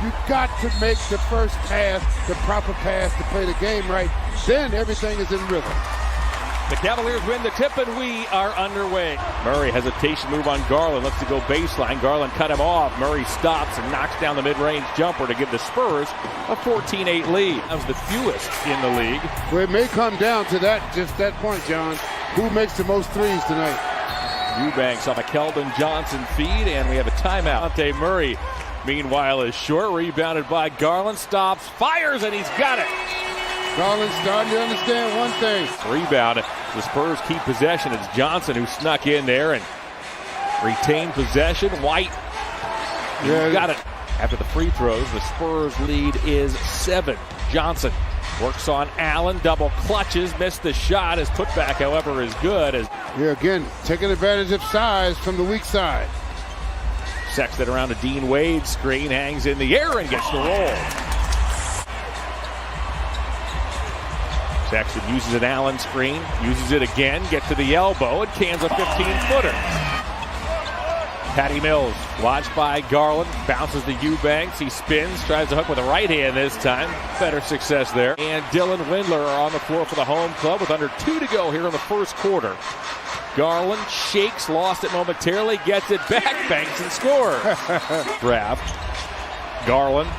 You got to make the first pass, the proper pass to play the game right. Then everything is in rhythm. The Cavaliers win the tip, and we are underway. Murray, hesitation move on Garland. Looks to go baseline. Garland cut him off. Murray stops and knocks down the mid-range jumper to give the Spurs a 14-8 lead. That was the fewest in the league. Well, it may come down to that, just that point, John. Who makes the most threes tonight? Eubanks off a Keldon Johnson feed, and we have a timeout. Dante Murray, meanwhile, is short. Rebounded by Garland. Stops, fires, and he's got it. Garland's starting to understand one thing. Rebound. The Spurs keep possession. It's Johnson who snuck in there and retained possession. White got it. After the free throws, the Spurs lead is 7. Johnson works on Allen. Double clutches. Missed the shot. His putback, however, is good. Again, taking advantage of size from the weak side. Sexton around a Dean Wade screen. Hangs in the air and gets the roll. Sexton uses an Allen screen, uses it again, gets to the elbow, and cans a 15-footer. Patty Mills, watched by Garland, bounces to Eubanks. He spins, tries to hook with the right hand this time. Better success there. And Dylan Windler are on the floor for the home club with under 2 to go here in the first quarter. Garland shakes, lost it momentarily, gets it back, banks and scores. Draft. Garland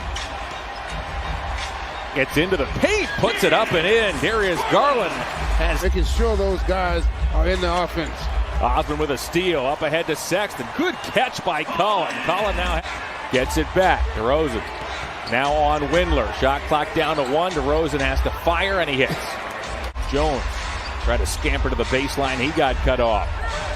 gets into the paint, puts it up and in. Darius Garland has making sure those guys are in the offense. Osman with a steal, up ahead to Sexton. Good catch by Collin. Collin now gets it back. DeRozan now on Windler. Shot clock down to 1. DeRozan has to fire, and he hits. Jones tried to scamper to the baseline. He got cut off.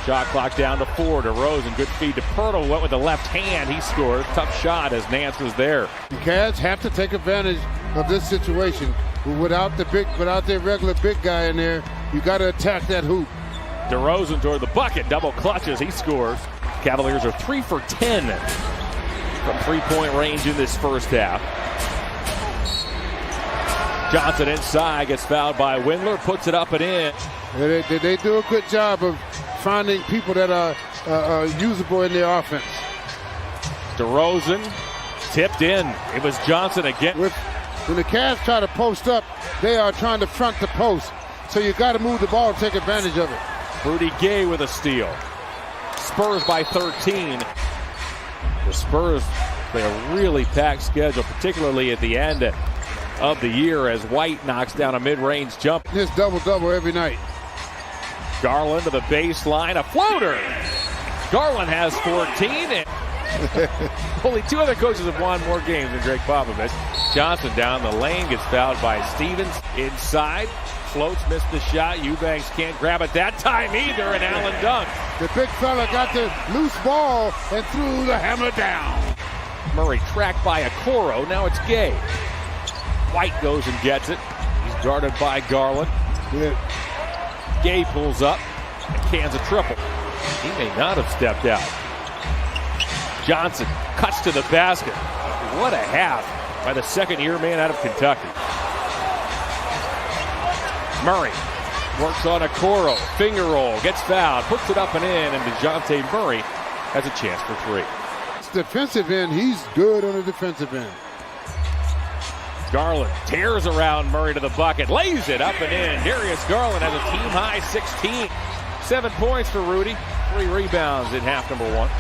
Shot clock down to 4. DeRozan, good feed to Pirtle. Went with the left hand. He scores. Tough shot as Nance was there. The Cavs have to take advantage of this situation. Without their regular big guy in there, you got to attack that hoop. DeRozan toward the bucket. Double clutches. He scores. Cavaliers are 3 for 10 from three-point range in this first half. Johnson inside, gets fouled by Windler, puts it up and in. They do a good job of finding people that are usable in their offense. DeRozan tipped in. It was Johnson again. When the Cavs try to post up, they are trying to front the post. So you got to move the ball and take advantage of it. Rudy Gay with a steal. Spurs by 13. The Spurs play a really packed schedule, particularly at the end of the year as White knocks down a mid-range jump. This double-double every night. Garland to the baseline, a floater. Garland has 14. And only 2 other coaches have won more games than Greg Popovich. Johnson down the lane, gets fouled by Stevens. Inside, floats, missed the shot. Eubanks can't grab it that time either, and Allen dunks. The big fella got the loose ball and threw the hammer down. Murray tracked by Okoro. Now it's Gay. White goes and gets it. He's guarded by Garland. Gay pulls up and cans a triple. He may not have stepped out. Johnson cuts to the basket. What a half by the second-year man out of Kentucky. Murray works on Okoro. Finger roll. Gets fouled. Puts it up and in. And DeJounte Murray has a chance for 3. It's defensive end. He's good on the defensive end. Garland tears around Murray to the bucket. Lays it up and in. Darius Garland has a team-high 16. 7 points for Rudy. 3 rebounds in half number 1.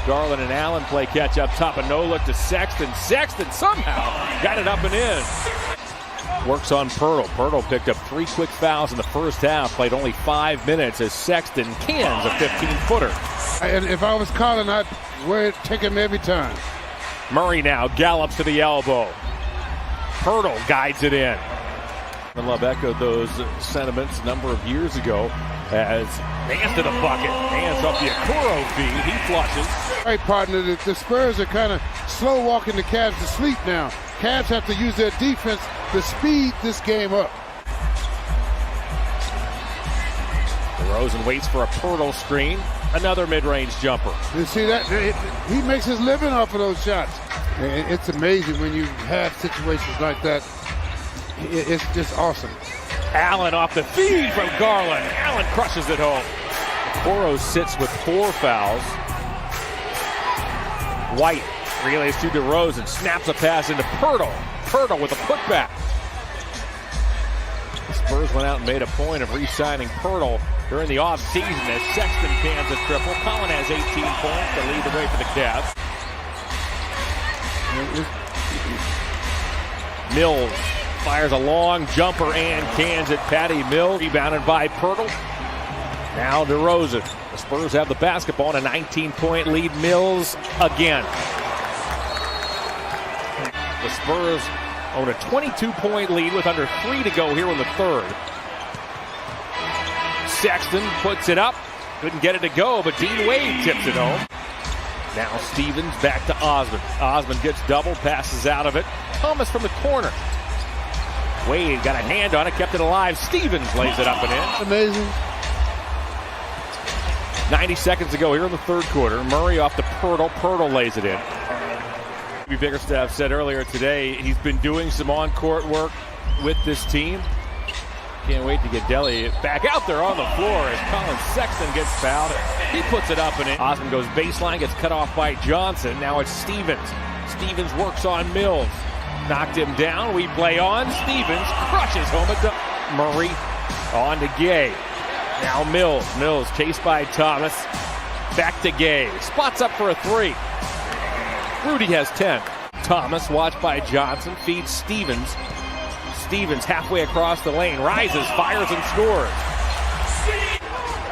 Garland and Allen play catch up top. A no-look to Sexton. Sexton somehow got it up and in. Works on Pirtle. Pirtle picked up 3 quick fouls in the first half. Played only 5 minutes as Sexton cans a 15-footer. And if I was calling, I'd take him every time. Murray now gallops to the elbow. Pirtle guides it in. And Love echoed those sentiments a number of years ago as Nance to the bucket. Nance up the Okoro feed. He flushes. Right, partner. The Spurs are kind of slow walking the Cavs to sleep now. Cavs have to use their defense to speed this game up. DeRozan waits for a Pirtle screen. Another mid-range jumper. You see that? He makes his living off of those shots. It's amazing when you have situations like that. It's just awesome. Allen off the feed from Garland. Allen crushes it home. Okoro sits with 4 fouls. White Relays to DeRozan, snaps a pass into Pirtle. Pirtle with a putback. The Spurs went out and made a point of re-signing Pirtle during the offseason as Sexton cans a triple. Collin has 18 points to lead the way for the Cavs. Mills fires a long jumper and cans it. Patty Mills rebounded by Pirtle. Now DeRozan. The Spurs have the basketball and a 19-point lead. Mills again. The Spurs own a 22-point lead with under 3 to go here in the third. Sexton puts it up. Couldn't get it to go, but Dean Wade tips it home. Now Stevens back to Osman. Osman gets double, passes out of it. Thomas from the corner. Wade got a hand on it, kept it alive. Stevens lays it up and in. Amazing. 90 seconds to go here in the third quarter. Murray off to Pirtle. Pirtle lays it in. Bickerstaff said earlier today he's been doing some on-court work with this team. Can't wait to get Delly back out there on the floor as Colin Sexton gets fouled. He puts it up and in. Osman goes baseline, gets cut off by Johnson. Now it's Stevens. Stevens works on Mills. Knocked him down. We play on. Stevens crushes home at Murray on to Gay. Now Mills. Mills chased by Thomas. Back to Gay. Spots up for a three. Rudy has 10. Thomas watched by Johnson. Feeds Stevens. Stevens halfway across the lane. Rises, fires, and scores.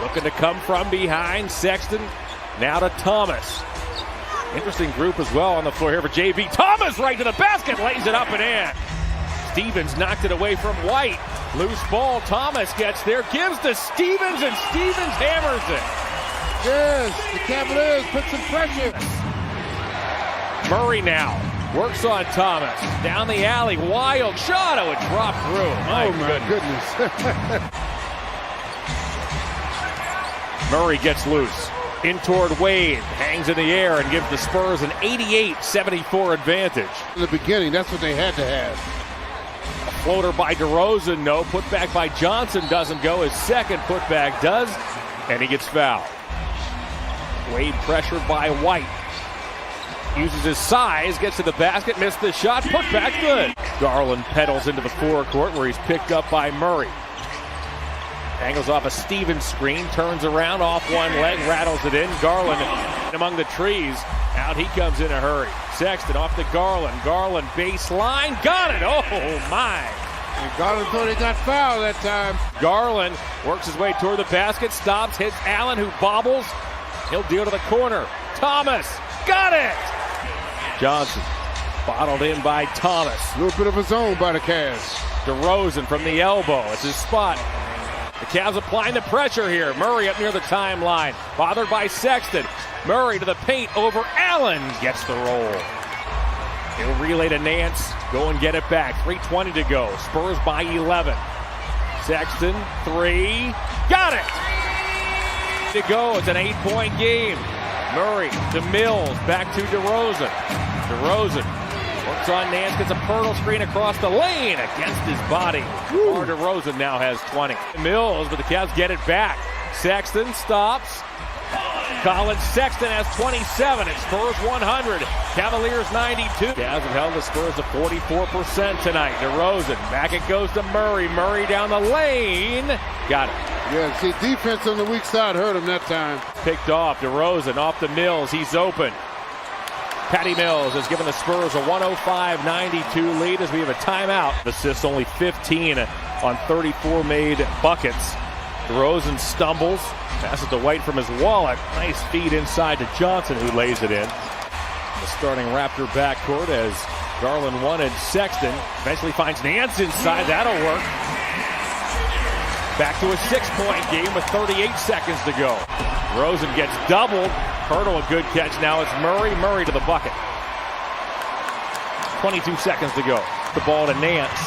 Looking to come from behind. Sexton now to Thomas. Interesting group as well on the floor here for JB. Thomas right to the basket. Lays it up and in. Stevens knocked it away from White. Loose ball. Thomas gets there. Gives to Stevens, and Stevens hammers it. Yes, the Cavaliers put some pressure. Murray now works on Thomas. Down the alley. Wild shot. Oh, it dropped through. My goodness. Murray gets loose. In toward Wade. Hangs in the air and gives the Spurs an 88-74 advantage. In the beginning, that's what they had to have. A floater by DeRozan, no. Putback by Johnson doesn't go. His second putback does, and he gets fouled. Wade pressured by White. Uses his size, gets to the basket, missed the shot, putback good. Garland pedals into the forecourt where he's picked up by Murray. Angles off a Stevens screen, turns around off one leg, rattles it in. Garland among the trees. Out he comes in a hurry. Sexton off to Garland. Garland baseline, got it. Oh my. And Garland thought he got fouled that time. Garland works his way toward the basket, stops, hits Allen who bobbles. He'll deal to the corner. Thomas, got it. Johnson bottled in by Thomas. A little bit of a zone by the Cavs. DeRozan from the elbow. It's his spot. The Cavs applying the pressure here. Murray up near the timeline. Bothered by Sexton. Murray to the paint over Allen. Gets the roll. He'll relay to Nance. Go and get it back. 3:20 to go. Spurs by 11. Sexton, three. Got it! To go. It's an 8-point game. Murray to Mills. Back to DeRozan. DeRozan works on Nance. Gets a Pirtle screen across the lane against his body. Or DeRozan now has 20. Mills, but the Cavs get it back. Sexton stops. Colin Sexton has 27. It's Spurs 100. Cavaliers 92. Cavs have held the Spurs to 44% tonight. DeRozan. Back it goes to Murray. Murray down the lane. Got it. Yeah, see, defense on the weak side hurt him that time. Picked off. DeRozan off to Mills. He's open. Patty Mills has given the Spurs a 105-92 lead as we have a timeout. Assists only 15 on 34 made buckets. DeRozan stumbles. Passes to White from his wallet. Nice feed inside to Johnson who lays it in. The starting Raptor backcourt as Garland wanted Sexton. Eventually finds Nance inside. That'll work. Back to a 6-point game with 38 seconds to go. Rosen gets doubled. Pirtle a good catch. Now it's Murray. Murray to the bucket. 22 seconds to go. The ball to Nance.